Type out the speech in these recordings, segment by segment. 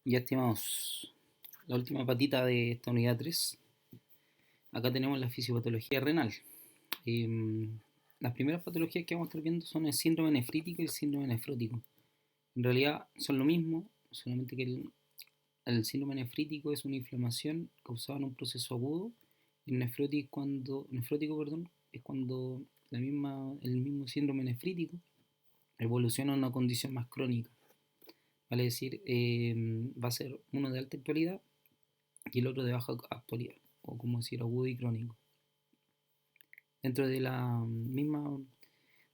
Ya estimados, la última patita de esta unidad 3. Acá tenemos la fisiopatología renal. Las primeras patologías que vamos a estar viendo son el síndrome nefrítico y el síndrome nefrótico. En realidad son lo mismo, solamente que el síndrome nefrítico es una inflamación causada en un proceso agudo y el nefrótico, perdón, es cuando el mismo síndrome nefrítico evoluciona a una condición más crónica. Vale decir, va a ser uno de alta actualidad y el otro de baja actualidad, o como decir agudo y crónico. Dentro de la misma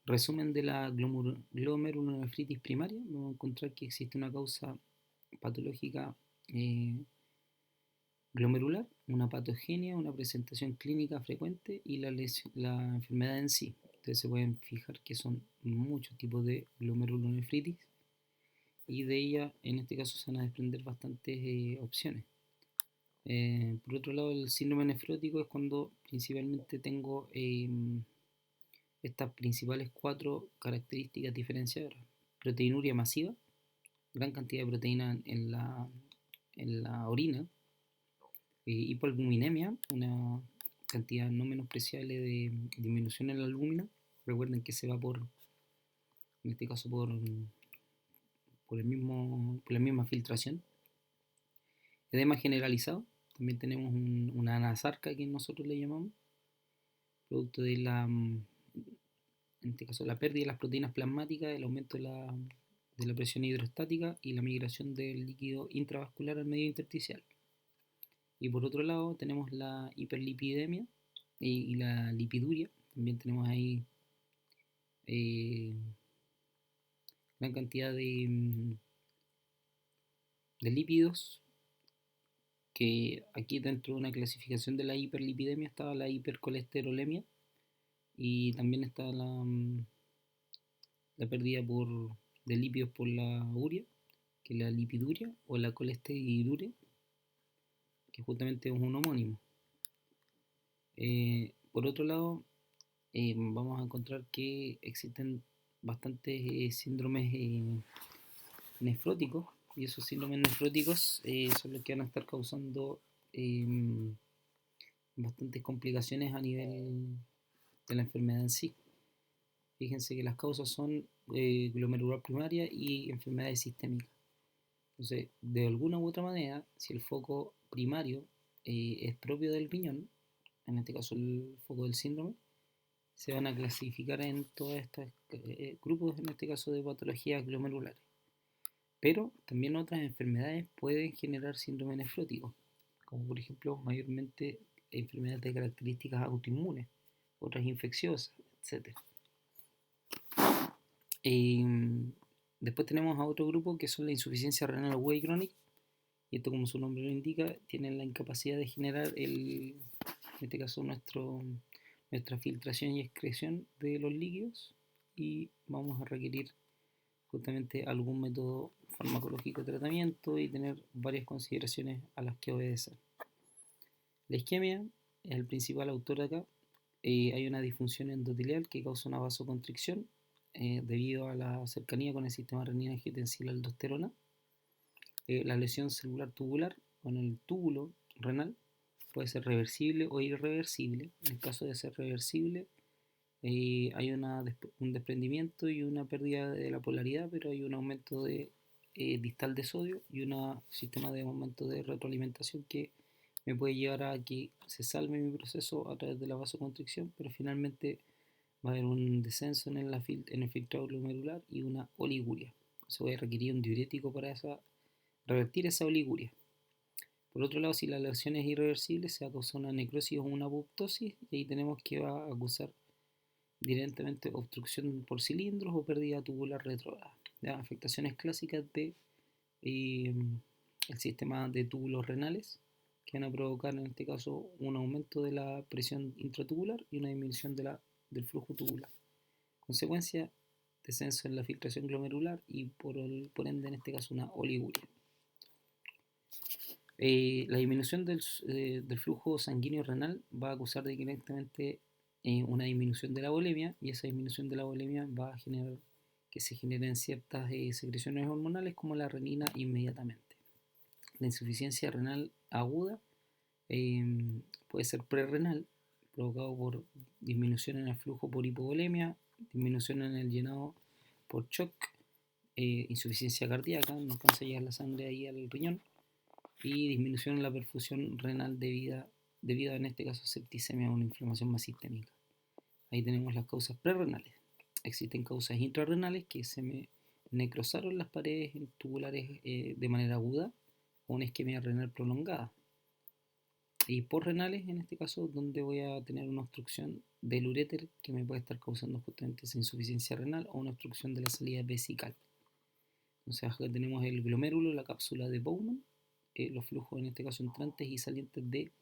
resumen de la glomerulonefritis primaria, vamos a encontrar que existe una causa patológica eh, glomerular, una patogenia, una presentación clínica frecuente y la enfermedad en sí. Entonces se pueden fijar que son muchos tipos de glomerulonefritis y de ella en este caso se van a desprender bastantes opciones. Por otro lado, el síndrome nefrótico es cuando principalmente tengo estas principales cuatro características diferenciadoras. Proteinuria masiva, gran cantidad de proteína en la orina, hipoalbuminemia, una cantidad no menospreciable de disminución en la albúmina. Recuerden que se va en este caso, por la misma filtración. Edema generalizado, también tenemos una anasarca que nosotros le llamamos, producto en este caso, la pérdida de las proteínas plasmáticas, el aumento de la presión hidrostática y la migración del líquido intravascular al medio intersticial. Y por otro lado tenemos la hiperlipidemia y la lipiduria. También tenemos ahí eh, gran cantidad de lípidos, que aquí dentro de una clasificación de la hiperlipidemia estaba la hipercolesterolemia y también está la pérdida de lípidos por la urea, que es la lipiduria o la colesteruria, que justamente es un homónimo. Por otro lado, vamos a encontrar que existen bastantes síndromes nefróticos, y esos síndromes nefróticos son los que van a estar causando eh, bastantes complicaciones a nivel de la enfermedad en sí. Fíjense que las causas son glomerular primaria y enfermedades sistémicas. Entonces, de alguna u otra manera, si el foco primario es propio del riñón, en este caso el foco del síndrome, se van a clasificar en todos estos grupos, en este caso de patologías glomerulares. Pero también otras enfermedades pueden generar síndrome nefrótico, como por ejemplo mayormente enfermedades de características autoinmunes, otras infecciosas, etc. Después tenemos a otro grupo que son la insuficiencia renal aguda y crónica, y esto, como su nombre lo indica, tienen la incapacidad de generar en este caso nuestra filtración y excreción de los líquidos, y vamos a requerir justamente algún método farmacológico de tratamiento y tener varias consideraciones a las que obedecer. La isquemia es el principal autor acá. Hay una disfunción endotelial que causa una vasoconstricción debido a la cercanía con el sistema renina-angiotensina-aldosterona. La lesión celular tubular con el túbulo renal puede ser reversible o irreversible. En el caso de ser reversible, hay un desprendimiento y una pérdida de la polaridad, pero hay un aumento distal de sodio y un sistema de aumento de retroalimentación que me puede llevar a que se salve mi proceso a través de la vasoconstricción, pero finalmente va a haber un descenso en el filtrado glomerular y una oliguria. Se va a requerir un diurético para revertir esa oliguria. Por otro lado, si la lesión es irreversible, se va a causar una necrosis o una apoptosis, y ahí tenemos que va a acusar directamente obstrucción por cilindros o pérdida tubular retrógrada. Afectaciones clásicas de el sistema de túbulos renales, que van a provocar en este caso un aumento de la presión intratubular y una disminución del flujo tubular. Consecuencia, descenso en la filtración glomerular y por ende en este caso una oliguria. La disminución del flujo sanguíneo renal va a acusar directamente una disminución de la volemia, y esa disminución de la volemia va a generar que se generen ciertas secreciones hormonales como la renina inmediatamente. La insuficiencia renal aguda puede ser prerrenal, provocado por disminución en el flujo por hipovolemia, disminución en el llenado por shock, insuficiencia cardíaca, no alcanza a llegar la sangre ahí al riñón, y disminución en la perfusión renal debido a, en este caso, septicemia o una inflamación más sistémica. Ahí tenemos las causas prerrenales. Existen causas intrarrenales que se me necrosaron las paredes tubulares de manera aguda o una isquemia renal prolongada. Y posrenales, en este caso, donde voy a tener una obstrucción del uréter que me puede estar causando justamente esa insuficiencia renal o una obstrucción de la salida vesical. Entonces acá tenemos el glomérulo, la cápsula de Bowman, los flujos en este caso entrantes y salientes de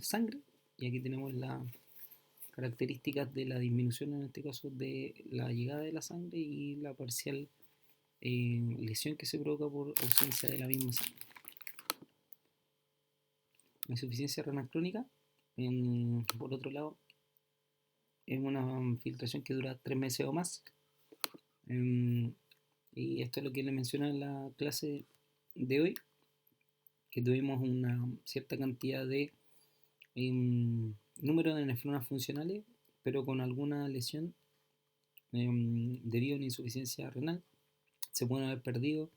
sangre, y aquí tenemos las características de la disminución en este caso de la llegada de la sangre y la parcial lesión que se provoca por ausencia de la misma sangre. La insuficiencia renal crónica, por otro lado, es una filtración que dura 3 meses o más. Y esto es lo que le mencioné en la clase de hoy, que tuvimos una cierta cantidad de número de nefronas funcionales, pero con alguna lesión debido a una insuficiencia renal. Se pueden haber perdido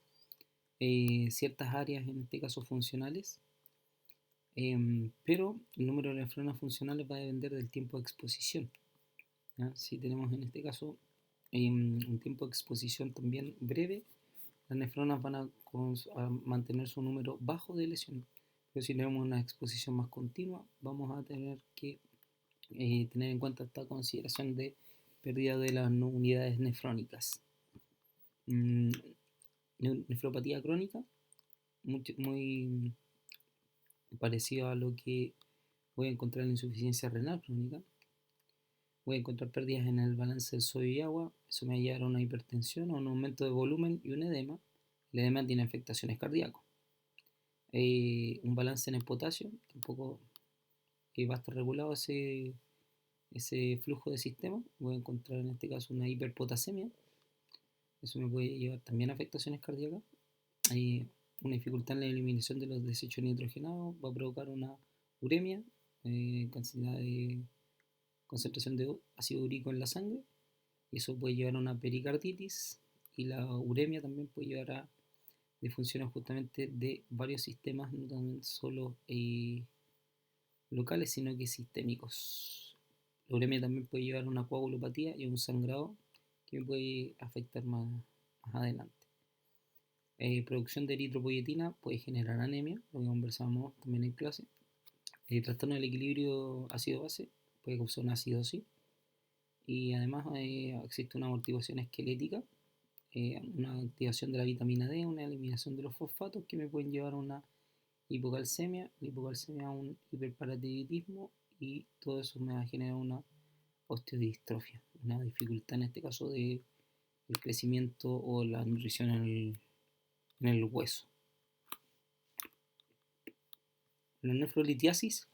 ciertas áreas, en este caso funcionales, pero el número de nefronas funcionales va a depender del tiempo de exposición. ¿Ya? Si tenemos en este caso un tiempo de exposición también breve, las nefronas van a mantener su número bajo de lesión. Pero si tenemos una exposición más continua, vamos a tener que tener en cuenta esta consideración de pérdida de las unidades nefrónicas. Nefropatía crónica, muy parecido a lo que voy a encontrar en la insuficiencia renal crónica. Voy a encontrar pérdidas en el balance del sodio y agua. Eso me va a llevar a una hipertensión, a un aumento de volumen y un edema. El edema tiene afectaciones cardíacas. Un balance en el potasio, tampoco va a estar regulado ese flujo de sistema. Voy a encontrar en este caso una hiperpotasemia. Eso me puede llevar también a afectaciones cardíacas. Una dificultad en la eliminación de los desechos nitrogenados va a provocar una uremia, cantidad de concentración de ácido úrico en la sangre, y eso puede llevar a una pericarditis, y la uremia también puede llevar a disfunciones justamente de varios sistemas, no tan solo locales, sino que sistémicos. La uremia también puede llevar a una coagulopatía y a un sangrado que me puede afectar más adelante. Producción de eritropoyetina puede generar anemia, lo que conversamos también en clase. Trastorno del equilibrio ácido-base puede causar una acidosis, y además existe una amortiguación esquelética, una activación de la vitamina D, una eliminación de los fosfatos que me pueden llevar a una hipocalcemia, a un hiperparatiroidismo, y todo eso me va a generar una osteodistrofia, una dificultad en este caso de el crecimiento o la nutrición en el hueso. La nefrolitiasis,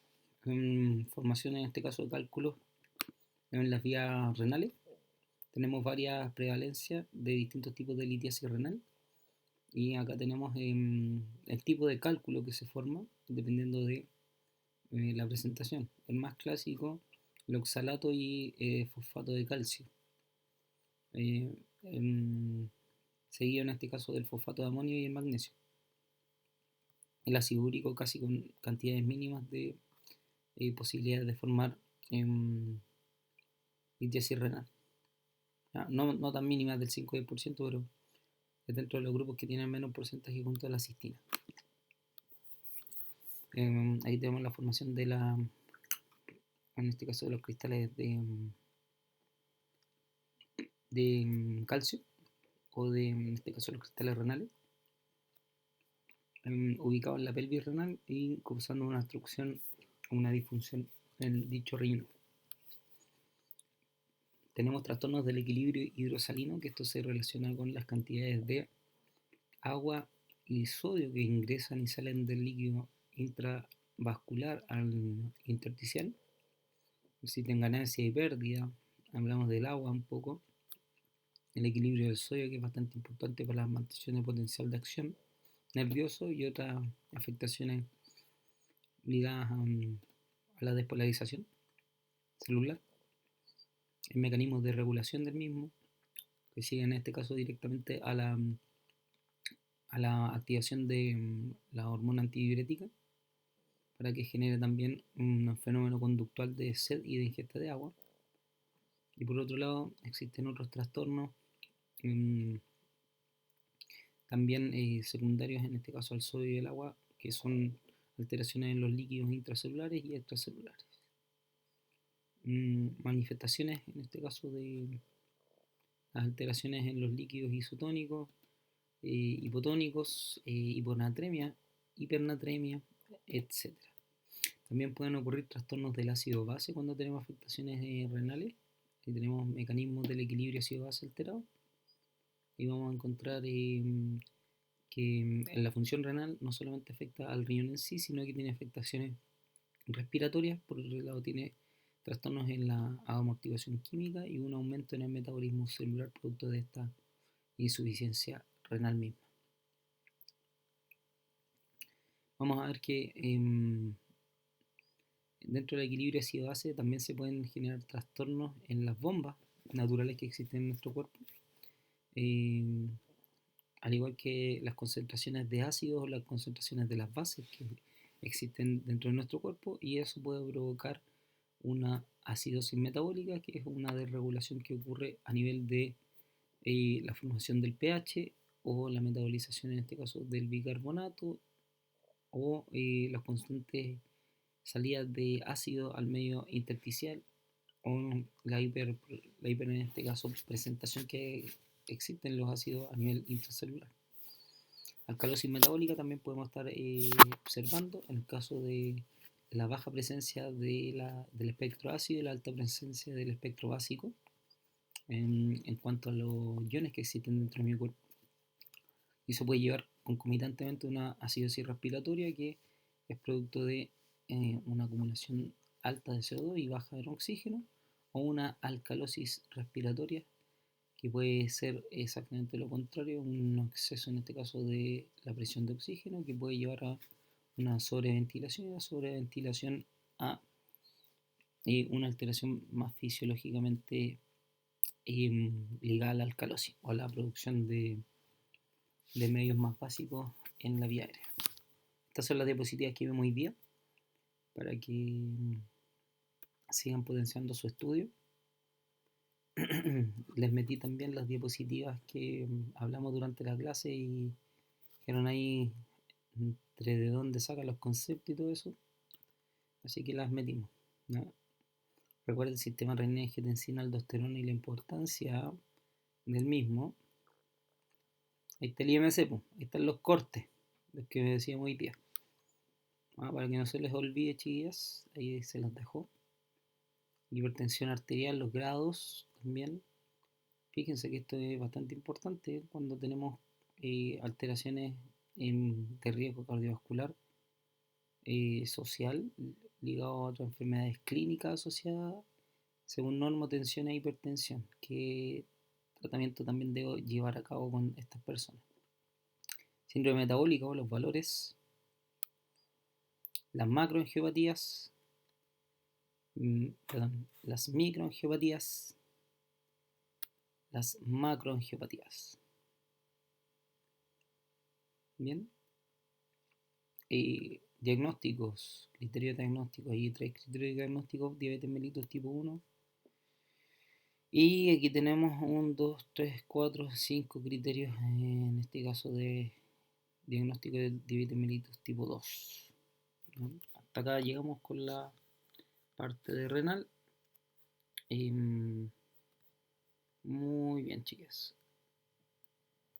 formación en este caso de cálculos en las vías renales. Tenemos varias prevalencias de distintos tipos de litiasis renal, y acá tenemos el tipo de cálculo que se forma dependiendo de la presentación. El más clásico, el oxalato y fosfato de calcio, seguido en este caso del fosfato de amonio y el magnesio. El ácido úrico casi con cantidades mínimas de posibilidades de formar litiasis renal. No tan mínimas del 5-10%, pero es dentro de los grupos que tienen menos porcentaje junto a la cistina. Ahí tenemos la formación de en este caso de los cristales de calcio, o en este caso los cristales renales, ubicados en la pelvis renal y causando una obstrucción o una disfunción en dicho riñón. Tenemos trastornos del equilibrio hidrosalino, que esto se relaciona con las cantidades de agua y sodio que ingresan y salen del líquido intravascular al intersticial. Existen ganancia y pérdida. Hablamos del agua un poco, el equilibrio del sodio, que es bastante importante para la mantención de potencial de acción, nervioso y otras afectaciones ligadas a la despolarización celular, el mecanismo de regulación del mismo, que sigue en este caso directamente a la activación de la hormona antidiurética para que genere también un fenómeno conductual de sed y de ingesta de agua. Y por otro lado, existen otros trastornos también secundarios, en este caso al sodio y el agua, que son alteraciones en los líquidos intracelulares y extracelulares. Manifestaciones, en este caso, de las alteraciones en los líquidos isotónicos, hipotónicos, hiponatremia, hipernatremia, etc. También pueden ocurrir trastornos del ácido base cuando tenemos afectaciones renales y tenemos mecanismos del equilibrio ácido-base alterado. Y vamos a encontrar que en la función renal no solamente afecta al riñón en sí, sino que tiene afectaciones respiratorias. Por otro lado, tiene trastornos en la amortiguación química y un aumento en el metabolismo celular producto de esta insuficiencia renal misma. Vamos a ver que dentro del equilibrio ácido-base también se pueden generar trastornos en las bombas naturales que existen en nuestro cuerpo, al igual que las concentraciones de ácidos o las concentraciones de las bases que existen dentro de nuestro cuerpo, y eso puede provocar una acidosis metabólica, que es una desregulación que ocurre a nivel de la formación del pH o la metabolización, en este caso, del bicarbonato o las constantes salidas de ácido al medio intersticial o la hiper en este caso presentación que existen los ácidos a nivel intracelular. Alcalosis metabólica también podemos estar observando en el caso de la baja presencia del espectro ácido y la alta presencia del espectro básico en cuanto a los iones que existen dentro de mi cuerpo. Y eso puede llevar concomitantemente a una acidosis respiratoria, que es producto de una acumulación alta de CO2 y baja de oxígeno, o una alcalosis respiratoria, que puede ser exactamente lo contrario, un exceso en este caso de la presión de oxígeno, que puede llevar a una sobreventilación, y la sobreventilación a una alteración más fisiológicamente ligada a la alcalosis o a la producción de medios más básicos en la vía aérea. Estas son las diapositivas que vemos hoy día para que sigan potenciando su estudio. Les metí también las diapositivas que hablamos durante la clase y dijeron ahí entre de dónde sacan los conceptos y todo eso, así que las metimos, ¿no? Recuerda el sistema renina-angiotensina, aldosterona y la importancia del mismo. Ahí está el IMC, pues. Ahí están los cortes, los que decíamos hoy día. Para que no se les olvide, chiquillas, ahí se los dejo. Hipertensión arterial, los grados también. Fíjense que esto es bastante importante cuando tenemos alteraciones de riesgo cardiovascular social ligado a otras enfermedades clínicas asociadas según normotensión e hipertensión. ¿Qué tratamiento también debo llevar a cabo con estas personas? Síndrome metabólico, los valores, las macroangiopatías, las microangiopatías, las macroangiopatías. Bien. Diagnósticos, criterios diagnósticos. Hay 3 criterios diagnósticos: diabetes mellitus tipo 1. Y aquí tenemos 1, 2, 3, 4, 5 criterios, en este caso de diagnóstico de diabetes mellitus tipo 2. ¿No? Hasta acá llegamos con la parte de renal. Muy bien, chicas.